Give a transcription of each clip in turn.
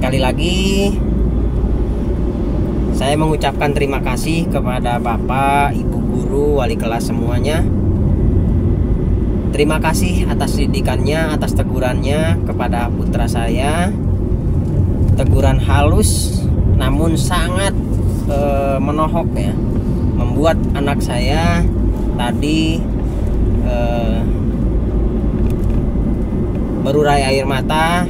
Sekali lagi saya mengucapkan terima kasih kepada Bapak, Ibu guru, wali kelas semuanya. Terima kasih atas didikannya, atas tegurannya kepada putra saya. Teguran halus namun sangat menohok ya, membuat anak saya tadi berurai air mata.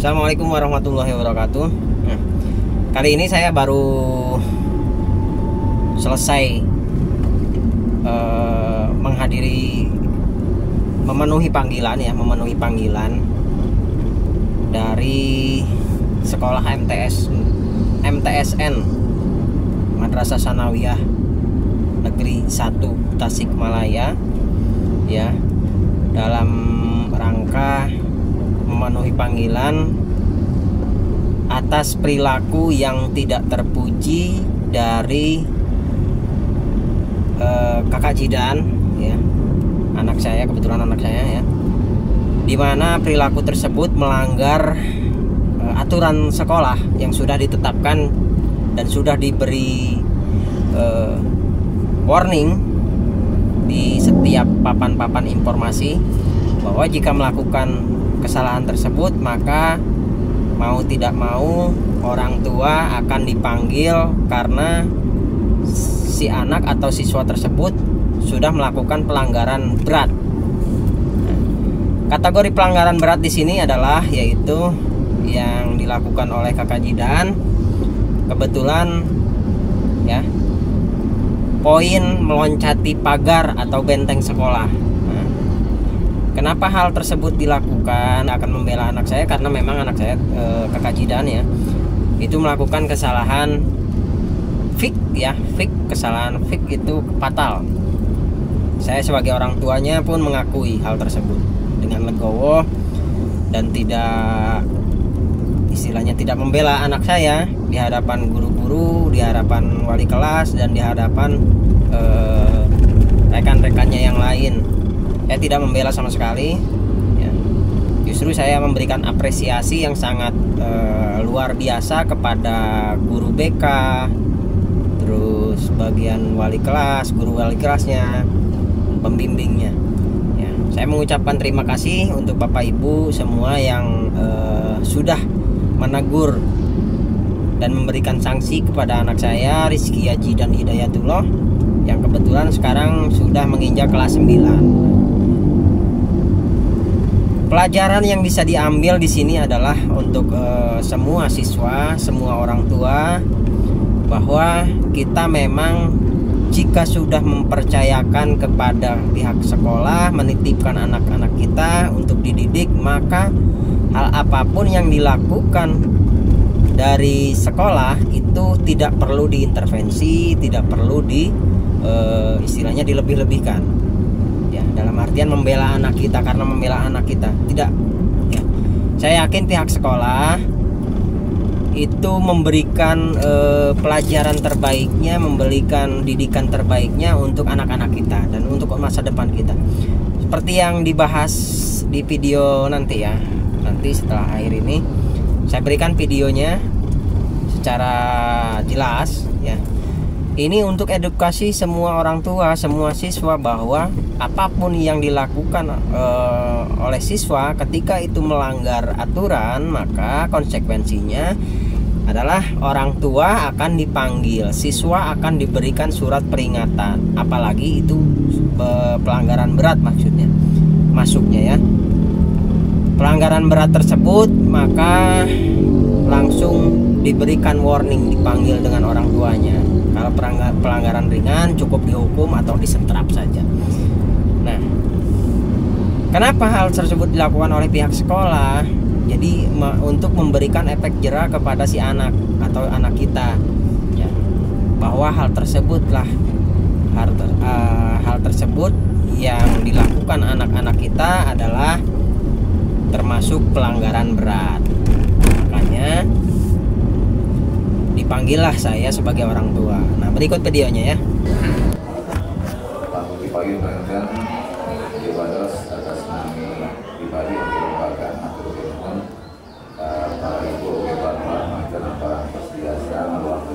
Assalamualaikum warahmatullahi wabarakatuh. Kali ini saya baru selesai memenuhi panggilan dari sekolah MTSN Madrasah Sanawiyah Negeri 1 Tasikmalaya ya, dalam rangka memenuhi panggilan atas perilaku yang tidak terpuji dari kakak Jidan ya, anak saya, kebetulan anak saya ya, dimana perilaku tersebut melanggar aturan sekolah yang sudah ditetapkan dan sudah diberi warning di setiap papan-papan informasi bahwa jika melakukan kesalahan tersebut maka mau tidak mau orang tua akan dipanggil karena si anak atau siswa tersebut sudah melakukan pelanggaran berat. Kategori pelanggaran berat di sini adalah yaitu yang dilakukan oleh kakak Jidan. Kebetulan ya, poin meloncati pagar atau benteng sekolah. Kenapa hal tersebut dilakukan? Akan membela anak saya karena memang anak saya kakak Jidan ya, itu melakukan kesalahan kesalahan itu fatal. Saya sebagai orang tuanya pun mengakui hal tersebut dengan legowo dan tidak, istilahnya tidak membela anak saya di hadapan guru-guru, di hadapan wali kelas, dan di hadapan rekan-rekannya yang lain. Saya tidak membela sama sekali ya. Justru saya memberikan apresiasi yang sangat luar biasa kepada guru BK, terus bagian wali kelas, guru wali kelasnya, pembimbingnya ya. Saya mengucapkan terima kasih untuk Bapak Ibu semua yang sudah menegur dan memberikan sanksi kepada anak saya Rizky Jidan Hidayatullah yang kebetulan sekarang sudah menginjak kelas 9. Pelajaran yang bisa diambil di sini adalah untuk semua siswa, semua orang tua, bahwa kita memang jika sudah mempercayakan kepada pihak sekolah menitipkan anak-anak kita untuk dididik, maka hal apapun yang dilakukan dari sekolah itu tidak perlu diintervensi, tidak perlu istilahnya dilebih-lebihkan. Dalam artian membela anak kita karena membela anak kita, tidak ya. Saya yakin pihak sekolah itu memberikan pelajaran terbaiknya, memberikan didikan terbaiknya untuk anak-anak kita dan untuk masa depan kita, seperti yang dibahas di video nanti ya. Nanti setelah akhir ini saya berikan videonya secara jelas ya. Ini untuk edukasi semua orang tua, semua siswa, bahwa apapun yang dilakukan oleh siswa ketika itu melanggar aturan, maka konsekuensinya adalah orang tua akan dipanggil, siswa akan diberikan surat peringatan, apalagi itu pelanggaran berat masuknya ya. Pelanggaran berat tersebut maka langsung diberikan warning, dipanggil dengan orang tuanya. Kalau pelanggaran ringan cukup dihukum atau disetrap saja. Nah, kenapa hal tersebut dilakukan oleh pihak sekolah? Jadi untuk memberikan efek jera kepada si anak atau anak kita ya, bahwa hal tersebutlah hal tersebut yang dilakukan anak-anak kita adalah termasuk pelanggaran berat. panggillah saya sebagai orang tua. Nah, berikut videonya ya. Pagi-pagi dan ibadah atas nama pribadi yang merupakan atur firman para ibu bapak mantan para biasa waktu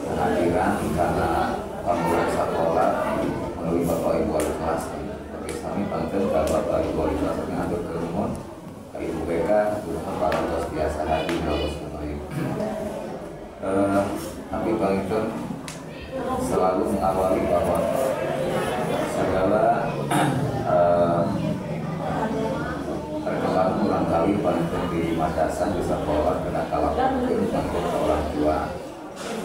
kehadiran karena panggilan sekolah melalui bapak ibu wali kelas. Bagi kami panten bapak ibu wali kelas yang atur firman ibu BK para biasa hadir harus kembali. Tapi panten selalu mengawali bahwa segala perkembangan kurang kali panten di madrasah di sekolah kena kalah mungkin panten orang tua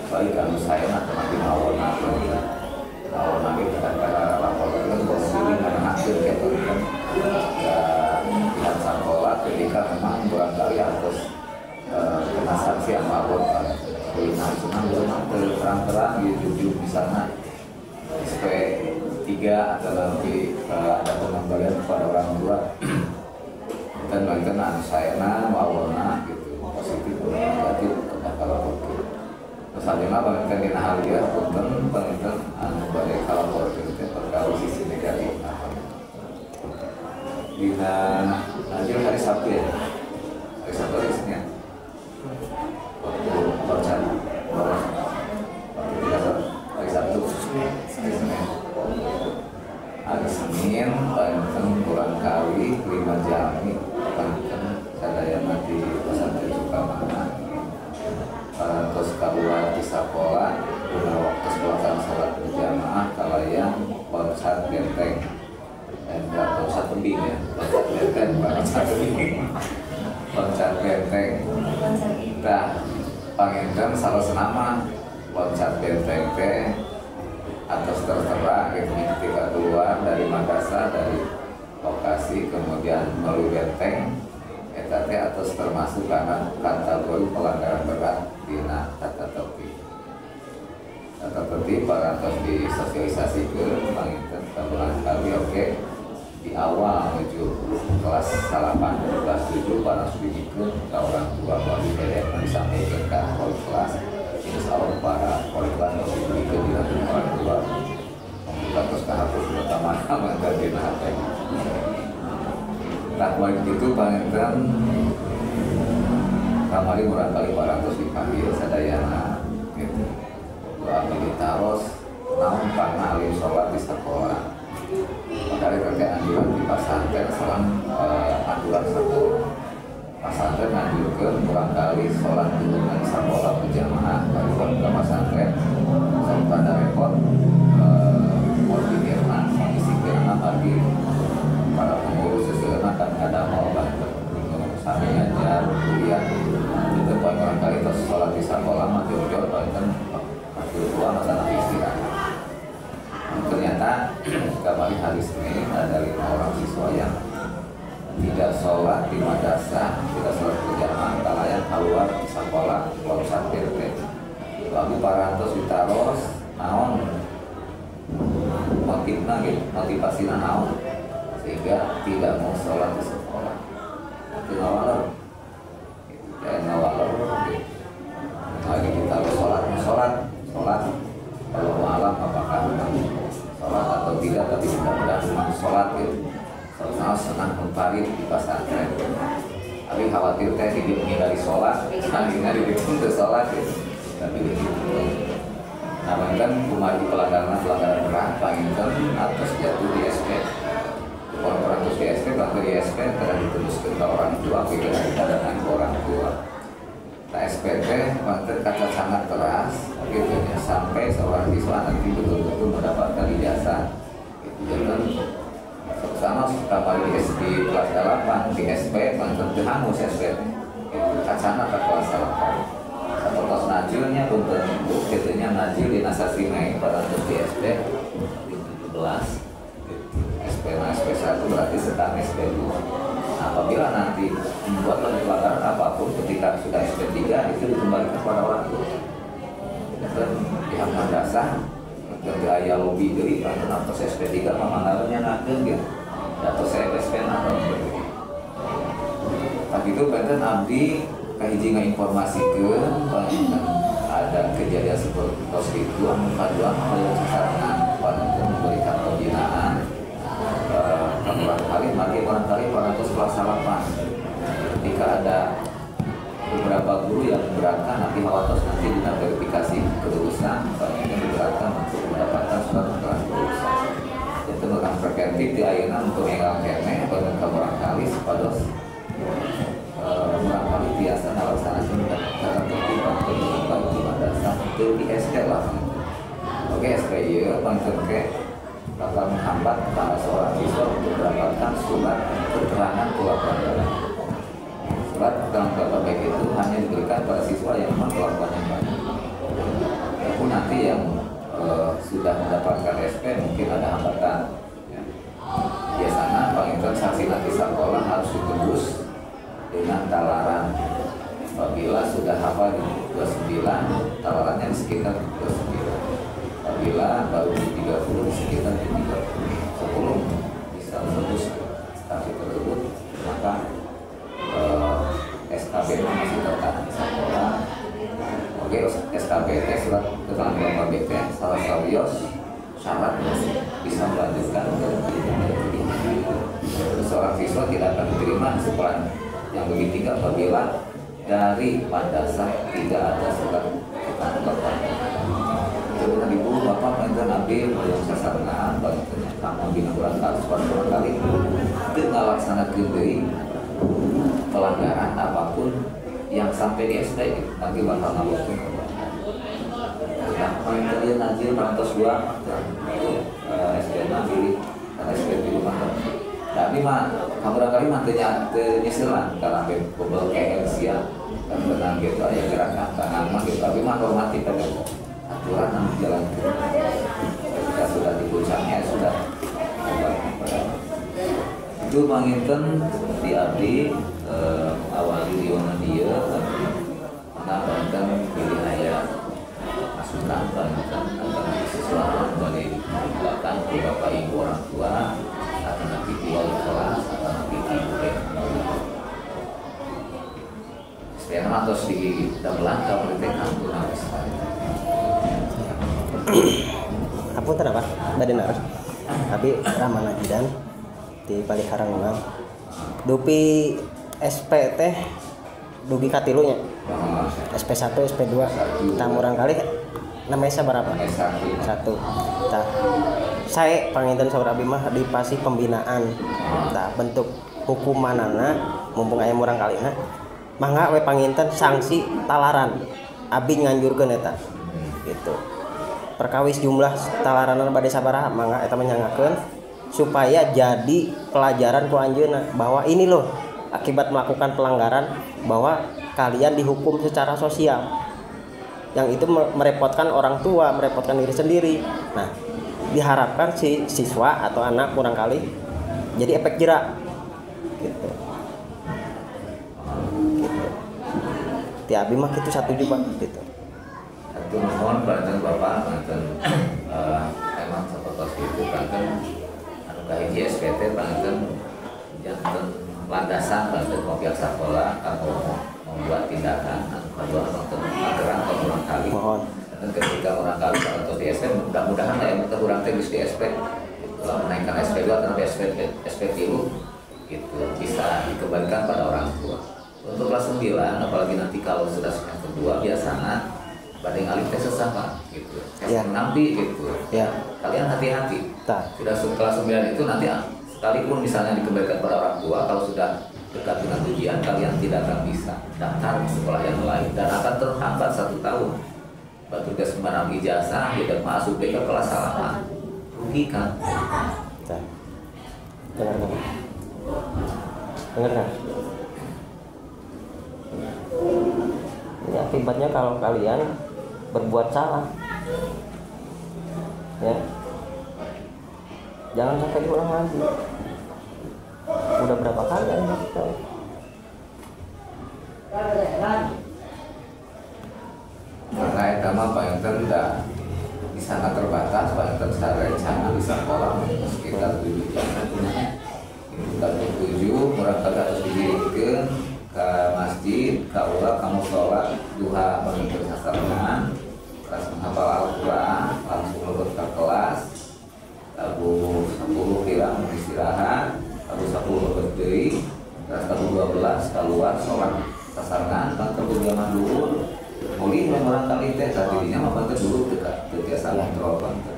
baik kami saya atau nanti awal nanti kadang-kadang lapor kan posisi karena hasil kayak kan pihak sekolah ketika memang kurang kali harus kena sanksi apapun nah cuma terang-terang di YouTube di sana SP3 atau nanti ada pengembalian kepada orang tua dan bagaimana saya awalnya gitu positif atau negatif kalau positif terus aja mah bagaimana di hal dia punten bagaimana pada kalau positif terkait sisi negatif di nanti hari Sabtu ya hari Sabtu hari Senin waktu baca hari Sabtu hari Senin panten kurang kali 5 jam panten sadaya mati pesantren Sukamana terus keluar di sekolah guna waktu sholat berjamaah kalayan konser benteng dan konser tebing ya konser tebing konser benteng nah panginten salah senama konser benteng teh atas tertera gitu ketika keluar dari madrasah dari lokasi kemudian melalui benteng etate atas termasuk karena kategori pelanggaran berat di tata tertib parantos disosialisasi ke panginten kebetulan kali oke di awal menuju kelas 8 kelas 7 parantos dibikin ke orang tua wali yang disampaikan ke wali kelas insya Allah para wali kelas harus dibikin di orang tua membuka terus ke hapus pertama-tama dari nahate nah begitu panginten kamari murah kali parantos dipanggil sadayana gitu habilitaros namun karena alim sholat di sekolah makanya kerja anjuran di pesantren selang anjuran satu pesantren anjurkan kurang kali sholat dulu di sekolah berjamaah baru ke pesantren sampai ada repot mau pikirkan mengisi kirana bagi para pengurus sesuatu kan ada mau bantu sampai ngajar kuliah itu kurang kali terus sholat di sekolah mati ujur kan tua masa istirahat. Ternyata kemarin hari Senin ada 5 orang siswa yang tidak sholat di madrasah, tidak sholat berjamaah, kalayan keluar di sekolah lulusan PT. Lalu parantos ditaros, naon motifnya gitu, motivasinya naon sehingga tidak mau sholat di sekolah. Itu ngawaler, kayak ngawaler. Lagi kita sholat kalau malam apakah sholat atau tidak tapi mudah-mudahan sholat gitu soalnya senang memparit di pesantren tapi khawatir teh hidup menghindari sholat akhirnya hidup untuk sholat gitu tapi begitu namanya kan kumari pelanggaran berat panginten atas jatuh di SP orang-orang terus di SP kalau di SP telah diteruskan ke orang tua pikir ada ke orang tua SPT panter kata sangat keras gitu ya sampai seorang siswa nanti betul-betul mendapatkan ijazah gitu kan sama kapal di SD kelas 8 di SP panter hangus SPT itu kacana ke kelas 8 atau kelas najilnya pun tentu kitanya najil di nasasi Mei pada di SP di 17 SP SP1 berarti sedang SP2 apabila nanti membuat pelanggaran apapun ketika sudah SP3 itu dikembalikan kepada orang tua dan pihak madrasah gaya lobby dari atau SP3 memandarannya naken gitu atau SP atau tapi itu benten abdi kahiji ngainformasikeun ada kejadian seperti itu anu kadua anu sasaran parantos memberikan pembinaan barangkali parantos kelas 8 ketika ada beberapa guru yang memberatkan nanti hawatos nanti dengan verifikasi kelulusan yang diberatkan untuk mendapatkan surat keterangan kelulusan itu akan preventif di ayeuna untuk enggal kene barangkali sepados barangkali biasa melaksanakan cara tertib atau di madrasah itu di SK lah. Oke, SK ieu pangke bakal menghambat para seorang siswa untuk mendapatkan surat keterangan kelaparan. Surat keterangan baik itu hanya diberikan pada siswa yang memang kelaparannya banyak. Tapi nanti yang sudah mendapatkan SP mungkin ada hambatan. Ya. Biasanya pengingat sanksi nanti sekolah harus ditebus dengan talaran. Apabila sudah hafal di 29, talarannya di sekitar 29. Apabila baru di 30, di sekitar di 30. Sebelum bisa menembus sanksi tersebut, maka SKB masih tertahan di sekolah. Oke, SKB surat keterangan KBT salah satu syarat bisa melanjutkan ke seorang siswa tidak akan diterima di sekolah yang lebih tinggi apabila dari madrasah tidak ada surat keterangan bapak. Jadi ibu bapak pengen ambil yang sasarna bantunya kamu bina bulan kali dengan laksanakan dari pelanggaran apapun yang sampai di SD nanti bakal ngabutin. Ya, pengen najil parantos 2 SD pilih karena SD di rumah. Tapi mah kamu barangkali mantunya nyesilan karena bobol kayak siap dan benar gitu ya gerakan tangan mah gitu. Tapi mah hormati pada aturan yang dijalankan. Ketika sudah di puncaknya sudah itu panginten di abdi awali diona dia karena panginten pilih ayat masukan panginten antara siswa dari belakang ke bapak ibu orang tua atau nanti di wali kelas atau nanti di ibu supaya matos di belakang politik kampung habis Apun apa? Badan harus. Tapi ramah lagi dan di Paliharang memang. Dupi SPT dugi katilunya. SP1, SP2. Tamurang kali namanya berapa? Satu. Tah. Saya panginten saudara abdi mah di pasi pembinaan. Tah bentuk hukumanana mumpung aya murang kalina. Mangga we panginten sanksi talaran. Abdi nganjurkeun eta. Gitu. Perkawis jumlah talaranna bade sabaraha mangga eta menyangakeun supaya jadi pelajaran ku anjeunna bahwa ini loh akibat melakukan pelanggaran bahwa kalian dihukum secara sosial yang itu merepotkan orang tua, merepotkan diri sendiri. Nah, diharapkan si siswa atau anak kurang kali jadi efek jerak gitu. Ti abi mah kitu satuju Pak gitu. Itu mohon bantuan Bapak, bantuan emang seperti itu bantuan anu kahiji SPT bantuan jantan landasan bantuan pihak sekolah atau membuat tindakan anu kedua bantuan mageran atau kurang kali. Mohon. Dan ketika orang kali atau di SP mudah-mudahan lah yang kurang teknis di SP kalau menaikkan SP2 atau SP3 gitu bisa dikembalikan pada orang tua. Untuk kelas 9 apalagi nanti kalau sudah semester 2 biasanya banding alih tes sesama gitu, tes menampi gitu. Ya. Kalian hati-hati. Sudah kelas 9 itu nanti sekalipun misalnya dikembalikan pada orang tua, kalau sudah dekat dengan ujian kalian tidak akan bisa daftar ke sekolah yang lain dan akan terhambat 1 tahun. Batu tes menang ijazah tidak masuk ke kelas 8 rugi kan? Dengar kan? Ini akibatnya kalau kalian berbuat salah ya jangan sampai diulang lagi. Udah berapa kali ya kita karena itu mah Pak Enten udah sangat terbatas. Pak Enten secara rencana di sekolah sekitar 7 jam dan 7 kurang kali harus didirikan ke masjid, ke ulah kamu sholat duha bagi bersasaran, terus menghafal Al-Quran, langsung lurus ke kelas, lalu 10 kira istirahat, lalu 10 berdiri, terus lalu 12 keluar sholat sasaran, kan kemudian dulu, mulai memang kali teh tadinya mah bantu dulu dekat biasa kontrol bantu.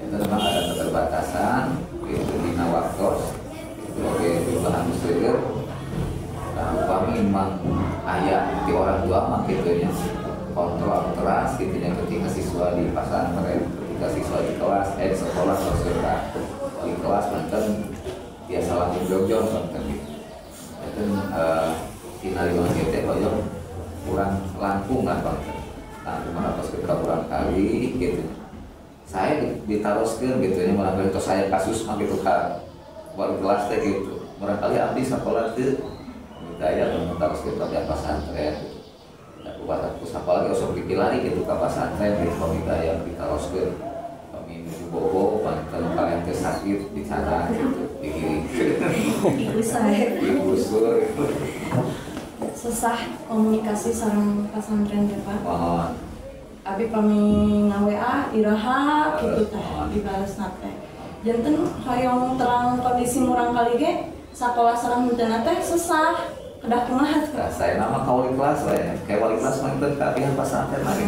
Itu memang ada keterbatasan, itu di nawaktos, itu oke bahan muslim. Nah, kami memang ayah di orang tua mah gitunya kontrol keras gitunya ketika siswa di pesantren, ketika siswa di kelas di sekolah sosial di kelas banten biasa lagi jauh-jauh banten gitu. Itu tinariwan kita banyak kurang langkung lah banten. Langkung meratus kita kurang kali gitu. Saya ditaroskeun gitu nya malah itu saya kasus mah gitu ka wali kelas teh gitu. Barangkali abdi sekolah teu daya harus kita di pesantren gitu. Buat aku apalagi usah dipilari gitu ke pesantren gitu pemidaya ditaroskeun kami bobo banten kalian teh sakit bicara gitu dikirim digusur susah komunikasi sareng pesantren teh Pak. Abi pami ngawa iraha gitu teh dibalasna teh. Janten hoyong terang kondisi murang kali ge sakola sareng henteu teh susah. Kedah kumaha tuh? Nah, saya nama wali kelas lah ya. Kayak wali kelas mah itu kapihan pesantren lagi.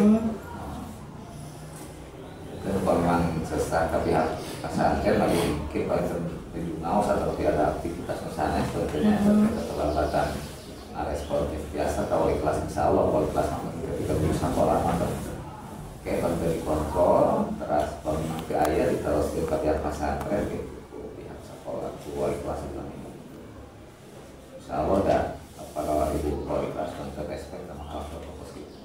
Itu memang sesat kapihan pesantren lagi mungkin paling terjunau atau tidak ada aktivitas kesana sebetulnya keterlambatan respontif biasa kalau wali kelas insya Allah wali kelas memang ketika berusaha sekolah atau kayak dari kontrol terus memang ke ayah terus ke kapihan pesantren gitu pihak sekolah wali kelas itu insya Allah dah para ibu kualitas dan respect sama hal protokol itu.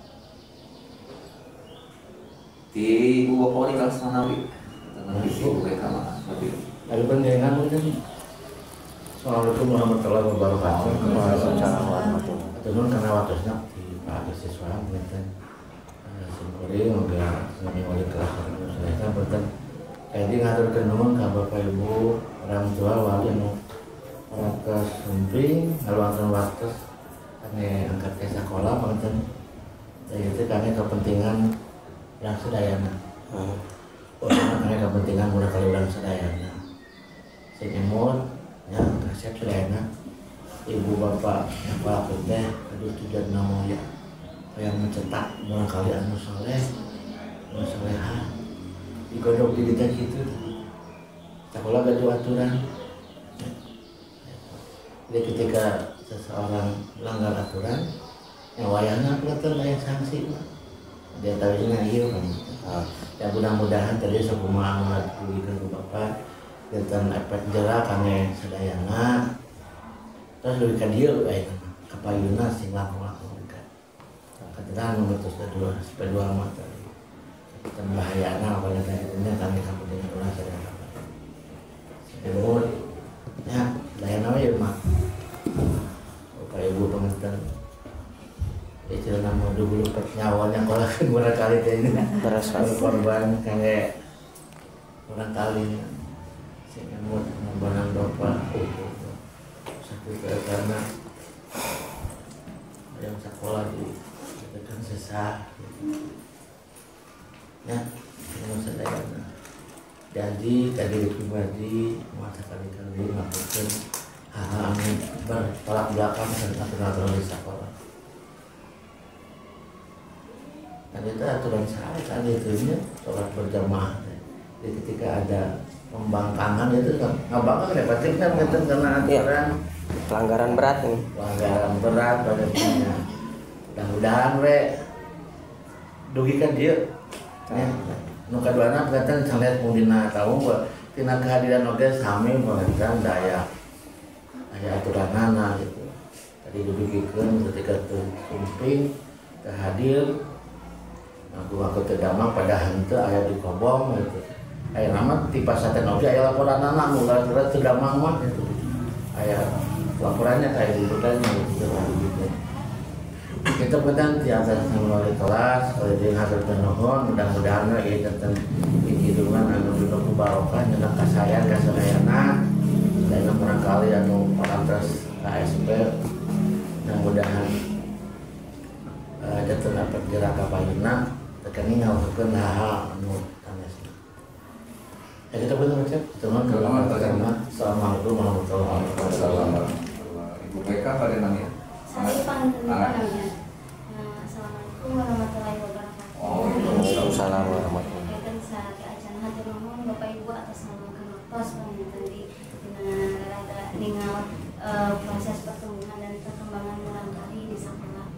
Di ibu kualitas mana wi? Dengan ibu mereka mana? Ada pendengar mungkin. Assalamualaikum warahmatullahi wabarakatuh. Waalaikumsalam warahmatullahi wabarakatuh. Tenun karena waktunya di Pak siswa mungkin sempurna enggak kami wali kelas saya mungkin jadi ngatur kenun ke bapak ibu orang tua wali Rakas sumping, ngaluangkan waktu kami angkat ke sekolah mungkin jadi itu kami kepentingan yang sedayana kami kepentingan mulai kali ulang sedayana senyumur ya kasih sedayana ibu bapak yang pelaku teh aduh tujuan nama ya yang mencetak mulai kali anu soleh anu soleha digodok di kita gitu sekolah gak ada aturan. Jadi ketika seseorang melanggar aturan, yang wayangnya kelihatan banyak sanksi, dia tahu ini kan. Ya mudah-mudahan tadi sekumah mengajukan ke bapak, tentang efek jerak kami sedayana, terus lebih ke dia, kepayuna sing laku-laku kan. Ketika mengutus kedua mata, tentang bahayana apalagi tadinya kami kemudian ulang sedayana. Ya, dayana ya mak. Bapak ibu pengertian. Itu nama dulu nyawanya kalau kan kali ini. Korban kayak orang kali si emot membanang bapak. Satu karena yang sekolah di kita kan sesah. Ya, yang sedayana. Jadi tadi pribadi masa kali-kali melakukan hal-hal yang bertolak belakang tentang aturan di sekolah. Dan itu aturan saya tadi itu sholat berjamaah. Jadi ketika ada pembangkangan itu kan ngabangkang ya pasti kan karena aturan pelanggaran berat nih. Pelanggaran berat pada punya. Mudah-mudahan dugikan dia. Ya. Nuka duana kelihatan sangat mudina tahu bahwa tina kehadiran oge sami melenggang daya aturan nana gitu. Tadi dibikirkan ketika sumping kehadir aku terdamang pada hente ayat di kobong gitu. Ayat nama di pasaten oge ayat laporan nana mulai terdamang mah gitu. Ayat laporannya kayak gitu kan gitu. Kita pedang di atas melalui kelas, kalau dia hasil penuhun, mudah-mudahan ya tentang hidungan anu duduk barokah, nyenang kasayana, dan barangkali anu orang terus KSP, dan mudah-mudahan jatuh dapat diraka payuna tekani ngawurkeun hal-hal anu tanesna. Ya kita betul cek, teman kalau Assalamualaikum warahmatullahi wabarakatuh. Ibu BK pada namanya. Saya panggil namanya. Assalamualaikum warahmatullahi wabarakatuh. Waalaikumsalam warahmatullahi wabarakatuh. Kan saat acara hadir mohon Bapak Ibu atas nama Kanopos tadi dengan proses pertumbuhan dan perkembangan barangkali di sekolah.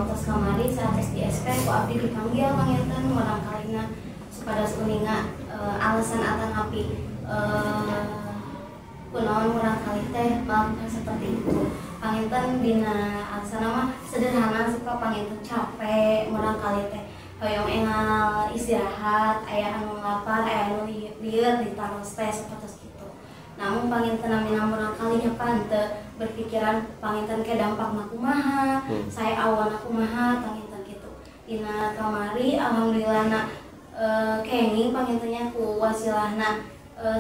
Pas kamari saat SDSP ku abdi dipanggil panggilkan barangkalina supaya uninga alasan atan api kunaon barangkali teh melakukan seperti itu. Panginten dina alasan mah sederhana suka panginten capek barangkali teh hoyong engal istirahat aya anu lapar aya anu lieur ditaros teh sapertos kitu. Namun panginten namina barangkali nya pante berpikiran panginten ke dampakna kumaha, saya awana kumaha panginten kitu. Dina kamari alhamdulillahna kenging pangintennya ku wasilahna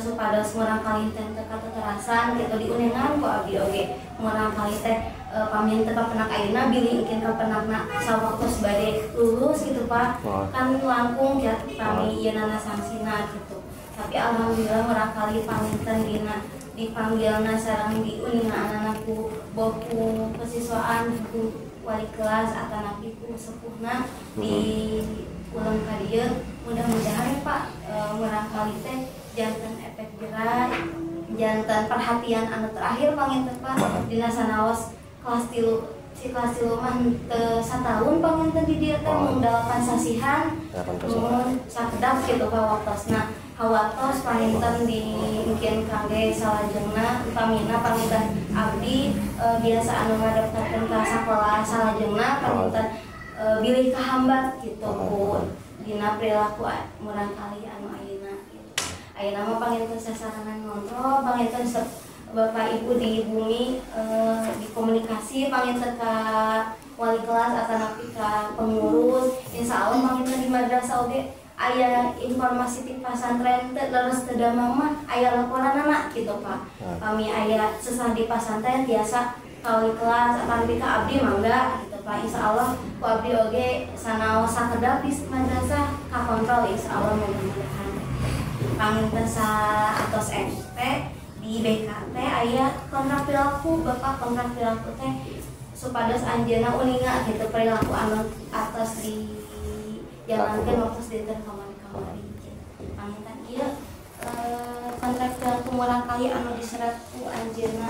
supados murang kali teh teka terarasan gitu diuningan ku abdi oge murang kali teh paminten ka penak ayeuna bilih engkeun ka penakna sawaktos bade lulus gitu Pak. Kan langkung ya kami ieu nana sangsina gitu. Tapi alhamdulillah murang kali paminten dina dipanggilna sareng diuningan anakku boku kesiswaan ku wali kelas atanapi ku sepuhna di ulang ka dieu mudah-mudahan Pak murang kali teh jantan efek jerak jantan perhatian anu terakhir panginten Pak dina sanaos kelas 3 si kelas 3 mah teu satahun panginten di dieu teh mung 8 sasihan mun sakedap kitu ka waktosna hawatos panginten di mungkin kangge salajengna utamina panginten abdi biasa anu ngadaftarkeun ka sakola salajengna panginten bilih kahambat kitu pun dina perilaku murang kali anu ayeuna mah panginten sasaranan ngontrol panginten Bapak Ibu di bumi dikomunikasi panginten ka wali kelas atanapi ka pengurus insyaallah panginten di madrasah oge aya informasi ti pasantren teh leres teu damang mah aya laporanna kitu Pak. Kami aya sesah di pasantren biasa ka wali kelas atanapi ka abdi mangga gitu Pak. Insyaallah ku abdi oge sanaos sakedap di madrasah ka kontrol insyaallah mudah-mudahan. Panginten atos MP di BKT aya kontrak perilaku Bapak kontrak perilaku teh supados anjeunna uninga gitu perilaku anu atos di jalankeun waktu dinten kamari-kamari. Panginten ieu kontrak perilaku murang kali anu diserat ku anjeunna.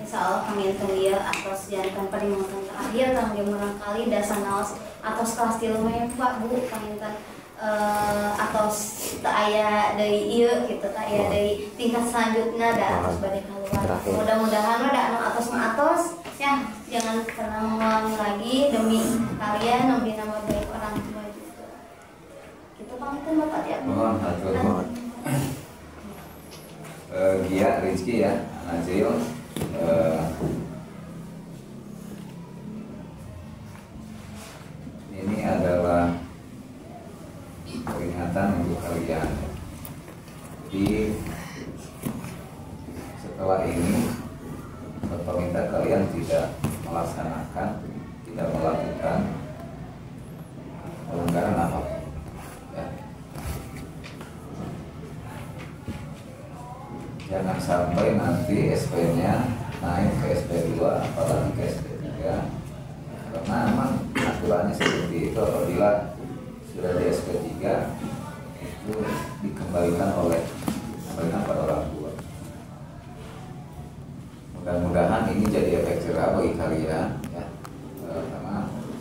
Insyaallah panginten ieu atos jantan peringatan terakhir kangge murang kali dasanaos atos kelas 3 mah Pak Bu panginten atos teu aya deui ieu kitu teu aya deui tingkat selanjutnya da atos bade keluar. Mudah-mudahan mah da anu atos mah atos ya jangan pernah mengulangi lagi demi kalian demi nama baik orang tua juga. Kitu panginten Bapak ya. Mohon hatur. Gia Rizky ya, Nazil ini adalah peringatan untuk kalian. Jadi setelah ini Bapak minta kalian tidak melaksanakan, tidak melakukan pelanggaran apapun. Jangan sampai nanti SP-nya naik ke SP2 apalagi ke SP3 karena memang aturannya seperti itu. Apabila sudah di SP3 itu dikembalikan oleh berikan pada orang tua. Mudah-mudahan ini jadi efek jerah bagi kalian ya, karena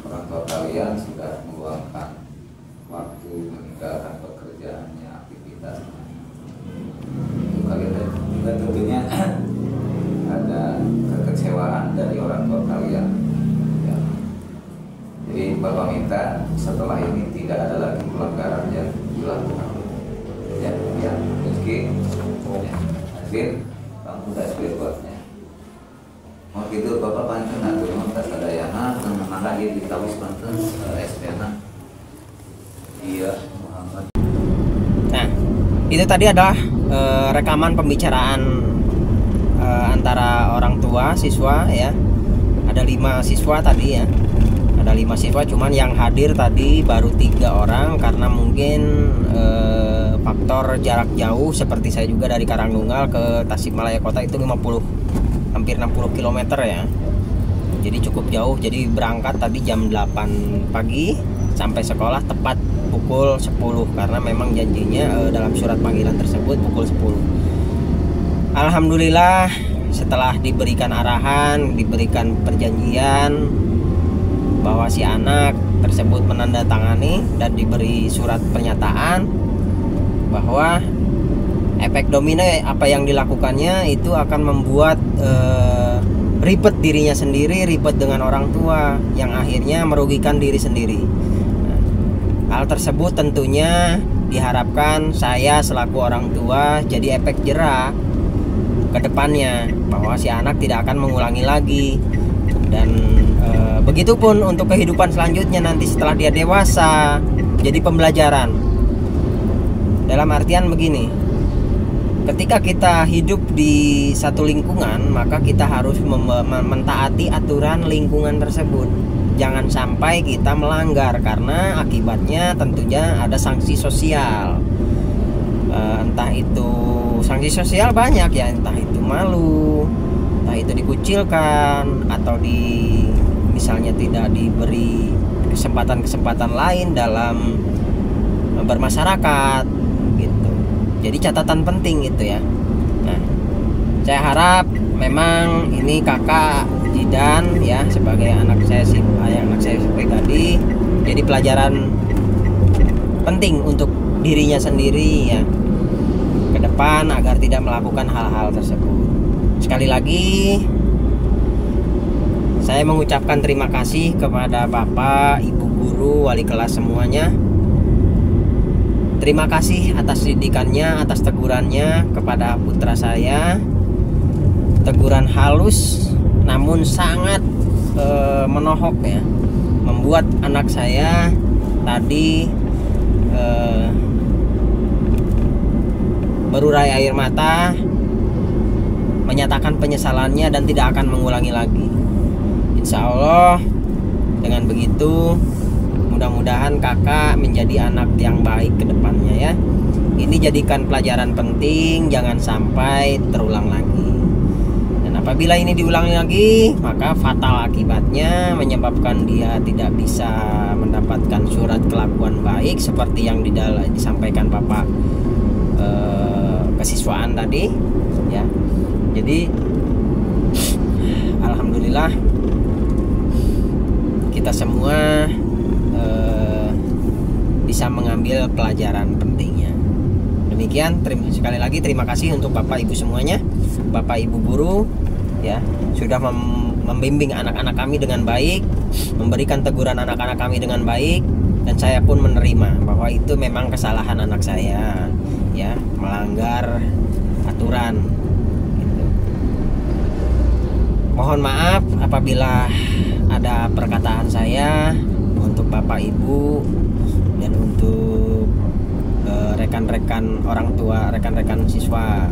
orang tua kalian sudah meluangkan waktu meninggalkan pekerjaannya, aktivitasnya. Kalian juga tentunya ada kekecewaan dari orang tua kalian ya. Jadi Bapak minta setelah ini tidak ada lagi pelanggaran yang dilakukan ya, Rizky ya, Azir kamu udah buatnya mau gitu Bapak pancen atur tas sadayana nama lagi ditawis pancen SPN iya Muhammad. Nah, itu tadi adalah rekaman pembicaraan antara orang tua siswa ya. Ada 5 siswa tadi ya. Ada 5 siswa, cuman yang hadir tadi baru 3 orang karena mungkin faktor jarak jauh. Seperti saya juga dari Karangtunggal ke Tasikmalaya Kota itu hampir 60 km ya. Jadi cukup jauh. Jadi berangkat tadi jam 8 pagi sampai sekolah tepat pukul 10 karena memang janjinya dalam surat panggilan tersebut pukul 10. Alhamdulillah setelah diberikan arahan, diberikan perjanjian bahwa si anak tersebut menandatangani dan diberi surat pernyataan bahwa efek domino apa yang dilakukannya itu akan membuat ribet dirinya sendiri, ribet dengan orang tua yang akhirnya merugikan diri sendiri. Hal tersebut tentunya diharapkan saya selaku orang tua jadi efek jerah ke depannya bahwa si anak tidak akan mengulangi lagi. Dan begitupun untuk kehidupan selanjutnya nanti setelah dia dewasa, jadi pembelajaran. Dalam artian begini, ketika kita hidup di satu lingkungan, maka kita harus mentaati aturan lingkungan tersebut. Jangan sampai kita melanggar karena akibatnya tentunya ada sanksi sosial. Entah itu sanksi sosial banyak ya, entah itu malu, entah itu dikucilkan, atau misalnya tidak diberi kesempatan-kesempatan lain dalam bermasyarakat gitu. Jadi catatan penting itu ya. Nah, saya harap memang ini kakak Jidan ya sebagai anak saya pribadi jadi pelajaran penting untuk dirinya sendiri ya ke depan agar tidak melakukan hal-hal tersebut. Sekali lagi saya mengucapkan terima kasih kepada Bapak, Ibu guru, wali kelas semuanya. Terima kasih atas didikannya, atas tegurannya kepada putra saya. Teguran halus namun sangat menohok ya, membuat anak saya tadi berurai air mata, menyatakan penyesalannya dan tidak akan mengulangi lagi. Insya Allah dengan begitu mudah-mudahan kakak menjadi anak yang baik ke depannya ya. Ini jadikan pelajaran penting, jangan sampai terulang lagi. Dan apabila ini diulang lagi, maka fatal akibatnya menyebabkan dia tidak bisa mendapatkan surat kelakuan baik seperti yang disampaikan Bapak kesiswaan tadi ya. Jadi alhamdulillah kita semua bisa mengambil pelajaran pentingnya. Demikian, sekali lagi terima kasih untuk Bapak Ibu semuanya, Bapak Ibu guru ya, sudah membimbing anak-anak kami dengan baik, memberikan teguran anak-anak kami dengan baik, dan saya pun menerima bahwa itu memang kesalahan anak saya ya, melanggar aturan gitu. Mohon maaf apabila ada perkataan saya untuk Bapak Ibu dan untuk rekan-rekan orang tua, rekan-rekan siswa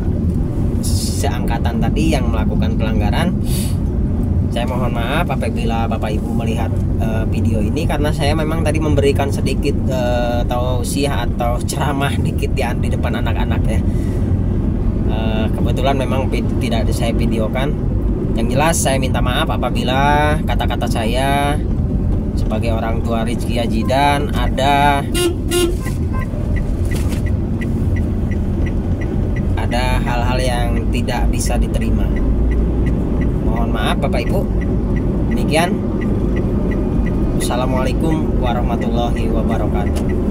seangkatan tadi yang melakukan pelanggaran. Saya mohon maaf apabila Bapak Ibu melihat video ini, karena saya memang tadi memberikan sedikit tausiah atau ceramah dikit di depan anak-anak ya. Kebetulan memang tidak saya videokan. Yang jelas saya minta maaf apabila kata-kata saya sebagai orang tua Rizky Ajidan ada tidak bisa diterima. Mohon maaf Bapak Ibu. Demikian. Assalamualaikum warahmatullahi wabarakatuh.